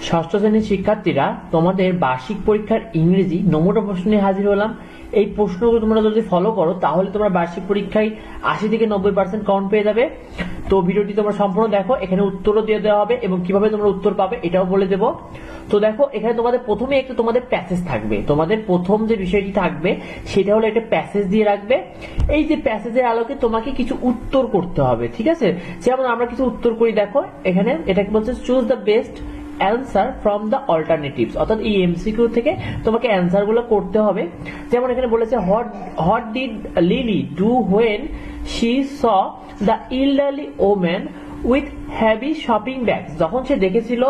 ষষ্ঠ শ্রেণীর শিক্ষার্থীরা, তোমাদের বার্ষিক পরীক্ষার ইংরেজি নমুনা প্রশ্ন নিয়ে হাজির হলাম। এই প্রশ্নগুলো তোমরা যদি ফলো করো তাহলে তোমরা বার্ষিক পরীক্ষায় 80 থেকে 90% কাউন্ট পেয়ে যাবে। তো ভিডিওটি তোমরা সম্পূর্ণ দেখো, এখানে উত্তরও দিয়ে দেওয়া হবে এবং কিভাবে তোমরা উত্তর পাবে এটাও বলে দেবো। তো দেখো, এখানে তোমাদের প্রথমে একটা তোমাদের প্যাসেজ থাকবে। তোমাদের প্রথম যে বিষয়টি থাকবে সেটা হলো একটা প্যাসেজ দিয়ে রাখবে। এই যে প্যাসেজের আলোকে তোমাকে কিছু উত্তর করতে হবে, ঠিক আছে? যেমন আমরা কিছু উত্তর করি, দেখো এখানে এটাকে বলছে choose the best answer from the alternatives, অর্থাৎ এই এমসিকিউ থেকে তোমাকে অ্যান্সার গুলো করতে হবে। যেমন এখানে বলেছে what did lily do when she saw the elderly woman with heavy shopping bag. যখন সে দেখেছিল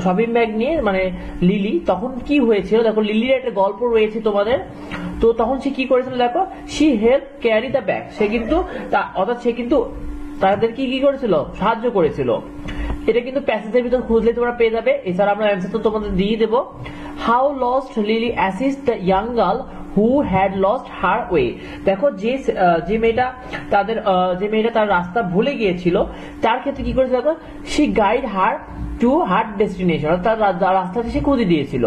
শপিং ব্যাগ নিয়ে, মানে লিলি, তখন কি হয়েছিল? দেখো লিলির একটা গল্প রয়েছে তোমাদের। তো তখন সে কি করেছিল, দেখো she help carry the bag, সে কিন্তু অর্থাৎ সে কিন্তু তাদেরকে কি করেছিল, সাহায্য করেছিল। এটা কিন্তু প্যাসেজের ভিতর খুঁজলে তোমরা পেয়ে যাবে। এছাড়া আমরা অ্যান্সার তো তোমাদের দিয়ে দেবো। How lost lily assist the young girl who had lost her way. দেখো যে মেয়েটা তার রাস্তা ভুলে গিয়েছিল, তার ক্ষেত্রে কি করেছিল, দেখো she guide her to her destination, তার রাস্তাতে সে খুঁজে দিয়েছিল।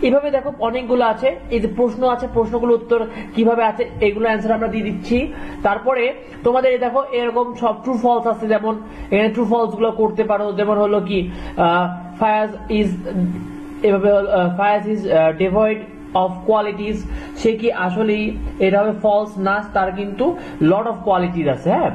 এভাবে দেখো অনেকগুলো আছে। এই যে প্রশ্ন আছে, প্রশ্নগুলো উত্তর কিভাবে আছে এগুলো অ্যান্সার আমরা দিয়ে দিচ্ছি। তারপরে তোমাদের দেখো এরকম সব ট্রু ফলস আছে, যেমন এখানে ট্রু ফলস গুলো করতে পারো। যেমন হলো কি Fayaz is devoid of qualities, সে কি আসলেই, এটা হবে ফলস না, তার কিন্তু লট অফ কোয়ালিটিস আছে। হ্যাঁ,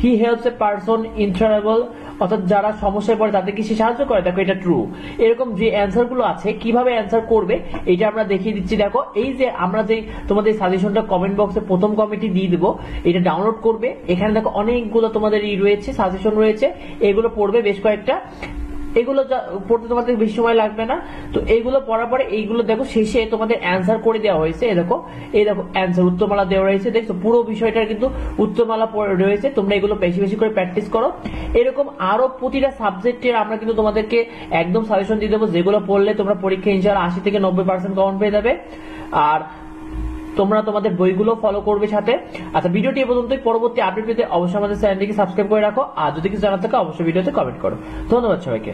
he helps a person in trouble, অর্থাৎ যারা সমস্যায় পড়ে তাদেরকে সে সাহায্য করে। দেখো এটা ট্রু। এরকম যে অ্যান্সার গুলো আছে, কিভাবে অ্যান্সার করবে এটা আমরা দেখিয়ে দিচ্ছি। দেখো এই যে আমরা যে তোমাদের সাজেশনটা কমেন্ট বক্সে প্রথম কমেন্টে দিয়ে দেবো, এটা ডাউনলোড করবে। এখানে দেখো অনেকগুলো তোমাদের রয়েছে, সাজেশন রয়েছে, এগুলো পড়বে বেশ কয়েকটা। এগুলো পড়তে তোমাদের বেশি সময় লাগবে না। তো এইগুলো পড়ার পরে এইগুলো দেখো শেষে তোমাদের অ্যান্সার করে দেওয়া হয়েছে। এই দেখো অ্যান্সার উত্তরমালা দেওয়া রয়েছে। দেখছো পুরো বিষয়টার কিন্তু উত্তরমালা রয়েছে। তোমরা এগুলো বেশি বেশি করে প্র্যাকটিস করো। এরকম আরো প্রতিটা সাবজেক্টের আমরা কিন্তু তোমাদেরকে একদম সাজেশন দিয়ে দেবো, যেগুলো পড়লে তোমরা পরীক্ষা ইনশাআল্লাহ 80 থেকে 90% কাউন্ট পেয়ে যাবে। আর তোমরা তোমাদের বইগুলো ফলো করবে সাথে। আচ্ছা, ভিডিওটি এ পর্যন্তই। পরবর্তী আপডেট পেতে অবশ্যই আমাদের চ্যানেলটিকে সাবস্ক্রাইব করে রাখো। আর যদি কিছু জানার থাকে অবশ্যই ভিডিওতে কমেন্ট করো। ধন্যবাদ সবাইকে।